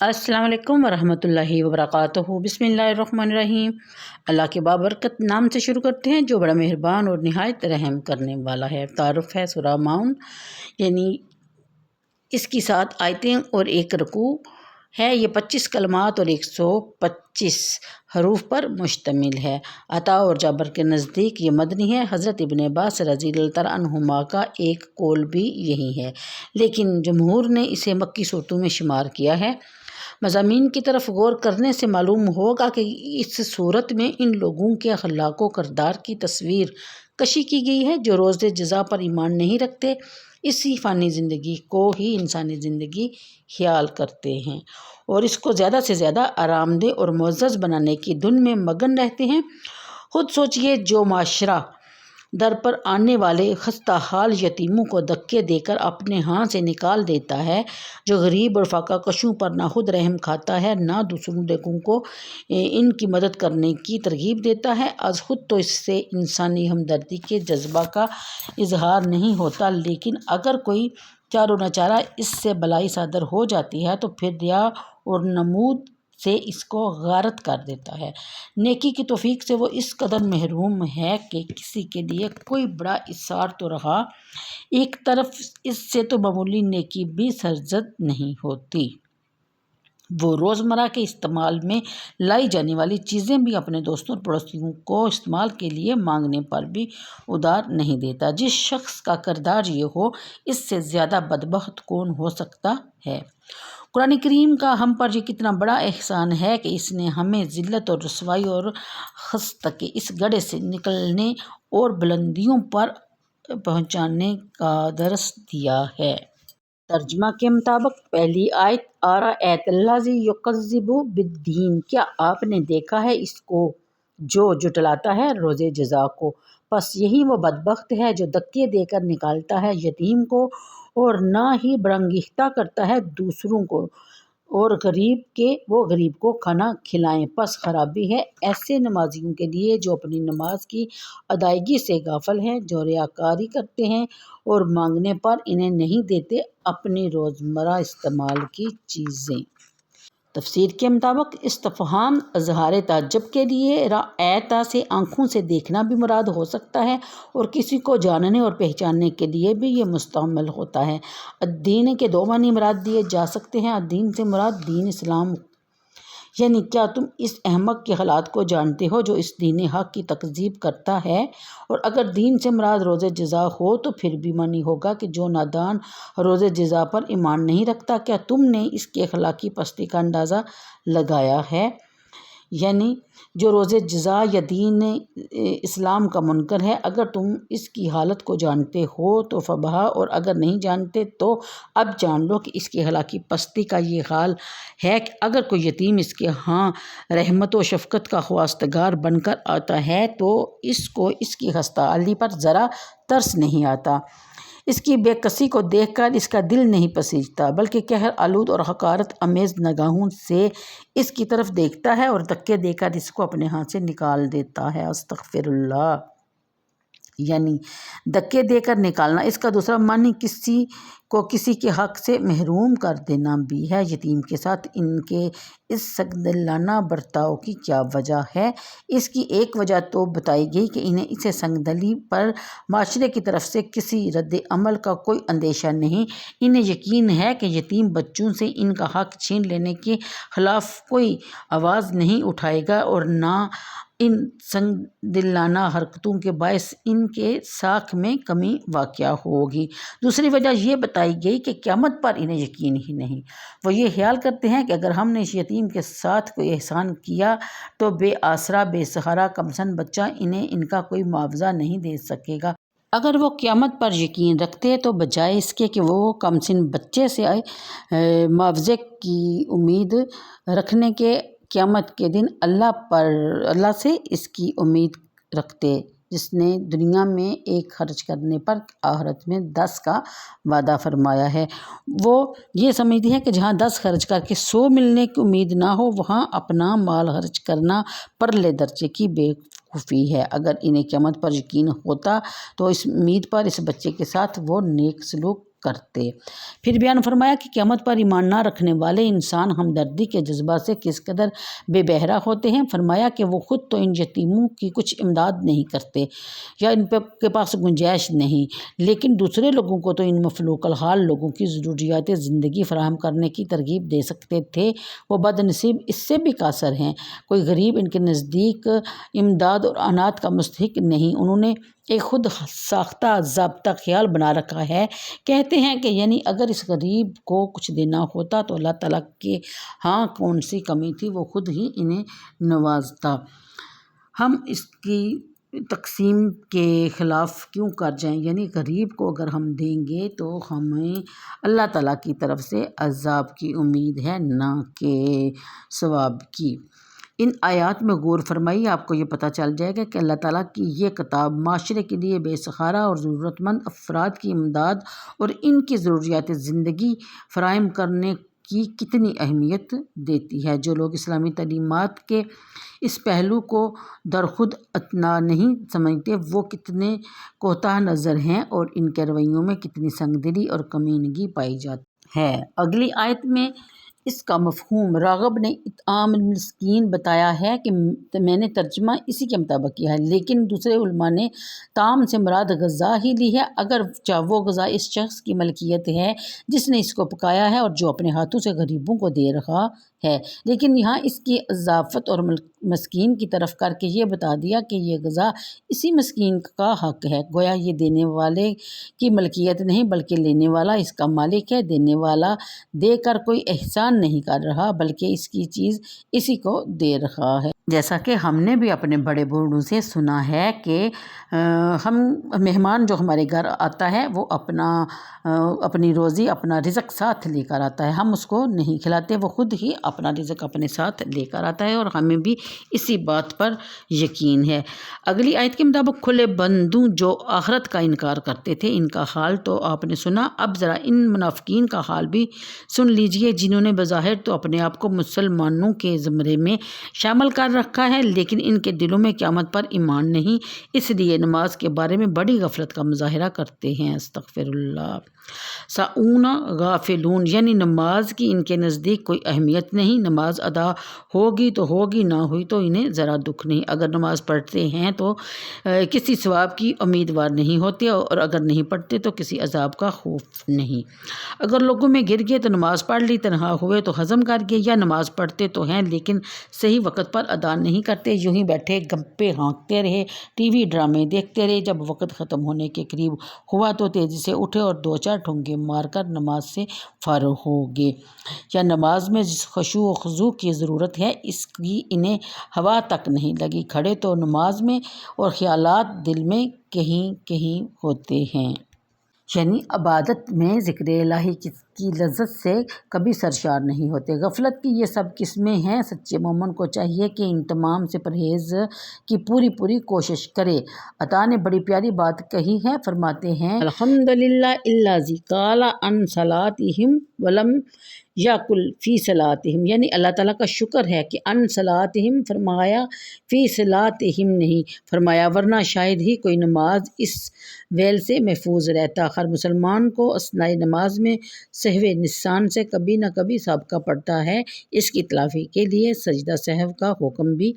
السلام علیکم ورحمۃ اللہ وبرکاتہ۔ بسم اللہ الرحمن الرحیم۔ اللہ کے بابرکت نام سے شروع کرتے ہیں جو بڑا مہربان اور نہایت رحم کرنے والا ہے۔ تعارف ہے سورہ ماؤن، یعنی اس کی 7 آیتیں اور 1 رکوع ہے۔ یہ 25 کلمات اور 125 حروف پر مشتمل ہے۔ عطا اور جابر کے نزدیک یہ مدنی ہے۔ حضرت ابن عباس رضی اللہ تعالیٰ عنہما کا ایک قول بھی یہی ہے، لیکن جمہور نے اسے مکی صورتوں میں شمار کیا ہے۔ مضامین کی طرف غور کرنے سے معلوم ہوگا کہ اس صورت میں ان لوگوں کے اخلاق و کردار کی تصویر کشی کی گئی ہے جو روز جزا پر ایمان نہیں رکھتے، اسی فانی زندگی کو ہی انسانی زندگی خیال کرتے ہیں اور اس کو زیادہ سے زیادہ آرام دہ اور معزز بنانے کی دھن میں مگن رہتے ہیں۔ خود سوچئے، جو معاشرہ در پر آنے والے خستہ حال یتیموں کو دھکے دے کر اپنے ہاں سے نکال دیتا ہے، جو غریب اور فاقہ کشوں پر نہ خود رحم کھاتا ہے نہ دوسروں لوگوں کو ان کی مدد کرنے کی ترغیب دیتا ہے، از خود تو اس سے انسانی ہمدردی کے جذبہ کا اظہار نہیں ہوتا، لیکن اگر کوئی چاروں ناچارہ اس سے بلائی صادر ہو جاتی ہے تو پھر ریا اور نمود سے اس کو غارت کر دیتا ہے۔ نیکی کی توفیق سے وہ اس قدر محروم ہے کہ کسی کے لیے کوئی بڑا ایثار تو رہا، ایک طرف اس سے تو معمولی نیکی بھی سرزد نہیں ہوتی۔ وہ روزمرہ کے استعمال میں لائی جانے والی چیزیں بھی اپنے دوستوں اور پڑوسیوں کو استعمال کے لیے مانگنے پر بھی ادھار نہیں دیتا۔ جس شخص کا کردار یہ ہو، اس سے زیادہ بدبخت کون ہو سکتا ہے؟ قرآن کریم کا ہم پر یہ کتنا بڑا احسان ہے کہ اس نے ہمیں ذلت اور رسوائی اور خست کے اس گڑھے سے نکلنے اور بلندیوں پر پہنچانے کا درس دیا ہے۔ ترجمہ کے مطابق پہلی آیت، ارأیت الذی یکذب بالدین، کیا آپ نے دیکھا ہے اس کو جو جھٹلاتا ہے روز جزا کو؟ پس یہی وہ بدبخت ہے جو دھکے دے کر نکالتا ہے یتیم کو اور نہ ہی برانگیختہ کرتا ہے دوسروں کو، اور وہ غریب کو کھانا کھلائیں، پس خرابی ہے ایسے نمازیوں کے لیے جو اپنی نماز کی ادائیگی سے غافل ہیں، جو ریاکاری کرتے ہیں اور مانگنے پر انہیں نہیں دیتے اپنی روزمرہ استعمال کی چیزیں۔ تفسیر کے مطابق استفہام اظہار تعجب کے لیے رأیت سے آنکھوں سے دیکھنا بھی مراد ہو سکتا ہے اور کسی کو جاننے اور پہچاننے کے لیے بھی یہ مستعمل ہوتا ہے۔ الدین کے 2 معنی مراد دیے جا سکتے ہیں۔ الدین سے مراد دین اسلام، یعنی کیا تم اس احمق کے حالات کو جانتے ہو جو اس دین حق کی تکذیب کرتا ہے؟ اور اگر دین سے مراد روز جزا ہو تو پھر بھی معنی ہوگا کہ جو نادان روز جزا پر ایمان نہیں رکھتا، کیا تم نے اس کے اخلاقی پستی کا اندازہ لگایا ہے؟ یعنی جو روز جزا یا دین اسلام کا منکر ہے، اگر تم اس کی حالت کو جانتے ہو تو فبہا، اور اگر نہیں جانتے تو اب جان لو کہ اس کی اخلاقی پستی کا یہ حال ہے کہ اگر کوئی یتیم اس کے ہاں رحمت و شفقت کا خواستگار بن کر آتا ہے تو اس کو اس کی خستہ حالی پر ذرا ترس نہیں آتا، اس کی بے کسی کو دیکھ کر اس کا دل نہیں پسیجتا، بلکہ قہر آلود اور حقارت آمیز نگاہوں سے اس کی طرف دیکھتا ہے اور دھکے دے کر اس کو اپنے ہاتھ سے نکال دیتا ہے۔ استغفر اللہ، یعنی دھکے دے کر نکالنا۔ اس کا دوسرا معنی کسی کو کسی کے حق سے محروم کر دینا بھی ہے۔ یتیم کے ساتھ ان کے اس سنگدلانہ برتاؤ کی کیا وجہ ہے؟ اس کی ایک وجہ تو بتائی گئی کہ انہیں اس سنگدلی پر معاشرے کی طرف سے کسی رد عمل کا کوئی اندیشہ نہیں، انہیں یقین ہے کہ یتیم بچوں سے ان کا حق چھین لینے کے خلاف کوئی آواز نہیں اٹھائے گا اور نہ ان سنگدلانہ حرکتوں کے باعث ان کے ساکھ میں کمی واقع ہوگی۔ دوسری وجہ یہ بتائی گئی کہ قیامت پر انہیں یقین ہی نہیں، وہ یہ خیال کرتے ہیں کہ اگر ہم نے اس یتیم کے ساتھ کوئی احسان کیا تو بے آسرا بے سہارا کمسن بچہ انہیں ان کا کوئی معاوضہ نہیں دے سکے گا۔ اگر وہ قیامت پر یقین رکھتے تو بجائے اس کے کہ وہ کمسن بچے سے معاوضے کی امید رکھنے کے قیامت کے دن اللہ سے اس کی امید رکھتے جس نے دنیا میں 1 خرچ کرنے پر آخرت میں 10 کا وعدہ فرمایا ہے۔ وہ یہ سمجھتی ہے کہ جہاں 10 خرچ کر کے 100 ملنے کی امید نہ ہو وہاں اپنا مال خرچ کرنا پرلے درجے کی بیوقوفی ہے۔ اگر انہیں قیامت پر یقین ہوتا تو اس امید پر اس بچے کے ساتھ وہ نیک سلوک کرتے۔ پھر بیان فرمایا کہ قیامت پر ایمان نہ رکھنے والے انسان ہمدردی کے جذبات سے کس قدر بے بہرا ہوتے ہیں۔ فرمایا کہ وہ خود تو ان یتیموں کی کچھ امداد نہیں کرتے یا ان کے پاس گنجائش نہیں، لیکن دوسرے لوگوں کو تو ان مفلوق الحال لوگوں کی ضروریات زندگی فراہم کرنے کی ترغیب دے سکتے تھے۔ وہ بد نصیب اس سے بھی قاصر ہیں۔ کوئی غریب ان کے نزدیک امداد اور عنایت کا مستحق نہیں۔ انہوں نے ایک خود ساختہ ضابطہ خیال بنا رکھا ہے۔ کہتے ہیں کہ یعنی اگر اس غریب کو کچھ دینا ہوتا تو اللہ تعالیٰ کے ہاں کون سی کمی تھی، وہ خود ہی انہیں نوازتا۔ ہم اس کی تقسیم کے خلاف کیوں کر جائیں؟ یعنی غریب کو اگر ہم دیں گے تو ہمیں اللہ تعالیٰ کی طرف سے عذاب کی امید ہے، نہ کہ ثواب کی۔ ان آیات میں غور فرمائیے، آپ کو یہ پتہ چل جائے گا کہ اللہ تعالیٰ کی یہ کتاب معاشرے کے لیے بے سہارا اور ضرورت مند افراد کی امداد اور ان کی ضروریات زندگی فراہم کرنے کی کتنی اہمیت دیتی ہے۔ جو لوگ اسلامی تعلیمات کے اس پہلو کو درخود اتنا نہیں سمجھتے، وہ کتنے کوتاہ نظر ہیں اور ان کے رویوں میں کتنی سنگ دلی اور کمینگی پائی جاتی ہے۔ اگلی آیت میں اس کا مفہوم راغب نے اطعام المسکین بتایا ہے کہ میں نے ترجمہ اسی کے مطابق کیا ہے، لیکن دوسرے علماء نے طعام سے مراد غذا ہی لی ہے، اگرچہ وہ غذا اس شخص کی ملکیت ہے جس نے اس کو پکایا ہے اور جو اپنے ہاتھوں سے غریبوں کو دے رہا ہے، لیکن یہاں اس کی اضافت اور مسکین کی طرف کر کے یہ بتا دیا کہ یہ غذا اسی مسکین کا حق ہے۔ گویا یہ دینے والے کی ملکیت نہیں بلکہ لینے والا اس کا مالک ہے۔ دینے والا دے کر کوئی احسان نہیں کر رہا بلکہ اس کی چیز اسی کو دے رہا ہے۔ جیسا کہ ہم نے بھی اپنے بڑے بوڑھوں سے سنا ہے کہ ہم مہمان جو ہمارے گھر آتا ہے وہ اپنی روزی اپنا رزق ساتھ لے کر آتا ہے، ہم اس کو نہیں کھلاتے، وہ خود ہی اپنا رزق اپنے ساتھ لے کر آتا ہے، اور ہمیں بھی اسی بات پر یقین ہے۔ اگلی آیت کے مطابق کھلے بندوں جو آخرت کا انکار کرتے تھے، ان کا حال تو آپ نے سنا، اب ذرا ان منافقین کا حال بھی سن لیجئے جنہوں نے بظاہر تو اپنے آپ کو مسلمانوں کے زمرے میں شامل کر رکھا ہے، لیکن ان کے دلوں میں قیامت پر ایمان نہیں، اس لیے نماز کے بارے میں بڑی غفلت کا مظاہرہ کرتے ہیں۔ استغفر اللہ۔ ساؤون غافلون، یعنی نماز کی ان کے نزدیک کوئی اہمیت نہیں، نماز ادا ہوگی تو ہوگی، نہ ہوئی تو انہیں ذرا دکھ نہیں۔ اگر نماز پڑھتے ہیں تو کسی ثواب کی امیدوار نہیں ہوتے، اور اگر نہیں پڑھتے تو کسی عذاب کا خوف نہیں۔ اگر لوگوں میں گر گئے تو نماز پڑھ لی، تنہا ہوئے تو ہضم کر گئے، یا نماز پڑھتے تو ہیں لیکن صحیح وقت پر ادا نہیں کرتے، یوں ہی بیٹھے گپے ہانکتے رہے، ٹی وی ڈرامے دیکھتے رہے، جب وقت ختم ہونے کے قریب ہوا تو تیزی سے اٹھے اور دو چار ٹھونگے مار کر نماز سے فارغ ہو گئے۔ یا نماز میں جس خشوع و خضوع کی ضرورت ہے اس کی انہیں ہوا تک نہیں لگی، کھڑے تو نماز میں اور خیالات دل میں کہیں کہیں ہوتے ہیں۔ یعنی عبادت میں ذکر الہی کی لذت سے کبھی سرشار نہیں ہوتے۔ غفلت کی یہ سب قسمیں ہیں۔ سچے مومن کو چاہیے کہ ان تمام سے پرہیز کی پوری کوشش کرے۔ عطا نے بڑی پیاری بات کہی ہے، فرماتے ہیں الحمدللہ الذی قال عن صلاتہم ولم یقل فی صلاتہم، یعنی اللہ تعالیٰ کا شکر ہے کہ عن صلاتہم فرمایا، فی صلاتہم نہیں فرمایا، ورنہ شاید ہی کوئی نماز اس ویل سے محفوظ رہتا۔ ہر مسلمان کو اثناء نماز میں سہو نسیان سے کبھی نہ کبھی سابقہ پڑتا ہے، اس کی تلافی کے لیے سجدہ سہو کا حکم بھی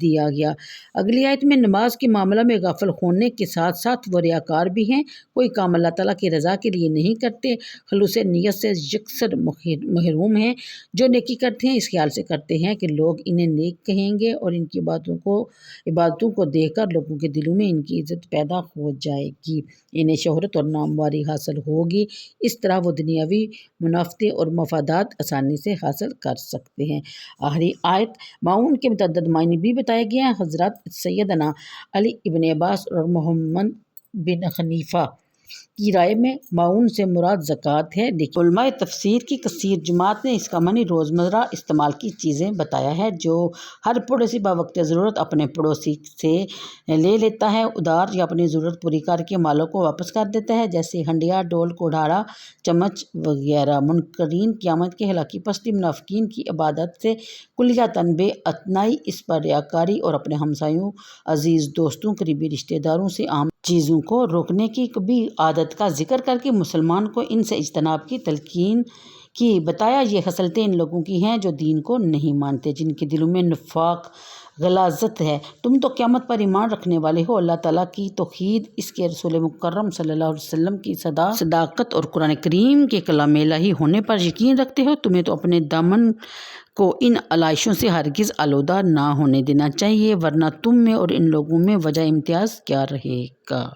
دیا گیا۔ اگلی آیت میں نماز کے معاملہ میں غافل ہونے کے ساتھ ساتھ وہ ریاکار بھی ہیں، کوئی کام اللہ تعالیٰ کی رضا کے لیے نہیں کرتے، خلوص نیت سے یکسر محروم ہیں۔ جو نیکی کرتے ہیں اس خیال سے کرتے ہیں کہ لوگ انہیں نیک کہیں گے اور ان کی عبادتوں کو دیکھ کر لوگوں کے دلوں میں ان کی عزت پیدا ہو جائے گی، انہیں شہرت اور نامواری حاصل ہوگی، اس طرح وہ دنیاوی منافعے اور مفادات آسانی سے حاصل کر سکتے ہیں۔ آخری آیت معاون کے متعدد معنی بھی بتائے گئے ہیں۔ حضرت سیدنا علی ابن عباس اور محمد بن حنیفہ کی رائے میں معاون سے مراد زکوٰۃ ہے، لیکن علماء تفسیر کی کثیر جماعت نے اس کا معنی روزمرہ استعمال کی چیزیں بتایا ہے، جو ہر پڑوسی بوقت ضرورت اپنے پڑوسی سے لے لیتا ہے ادھار، یا اپنی ضرورت پوری کر کے مالوں کو واپس کر دیتا ہے، جیسے ہنڈیا، ڈول، کوڑھاڑا، چمچ وغیرہ۔ منکرین قیامت کے ہلاکی پستی منافقین کی عبادت سے کلیتاً بے اعتنائی، اس پر ریاکاری اور اپنے ہمسایوں، عزیز دوستوں، قریبی رشتہ داروں سے عام چیزوں کو روکنے کی بھی عادت کا ذکر کر کے مسلمان کو ان سے اجتناب کی تلقین کی۔ بتایا یہ خصلتیں ان لوگوں کی ہیں جو دین کو نہیں مانتے، جن کے دلوں میں نفاق غلاظت ہے۔ تم تو قیامت پر ایمان رکھنے والے ہو، اللہ تعالیٰ کی توحید، اس کے رسول مکرم صلی اللہ علیہ وسلم کی صداقت اور قرآن کریم کے کلام الہی ہونے پر یقین رکھتے ہو۔ تمہیں تو اپنے دامن کو ان علائشوں سے ہرگز آلودہ نہ ہونے دینا چاہیے، ورنہ تم میں اور ان لوگوں میں وجہ امتیاز کیا رہے گا۔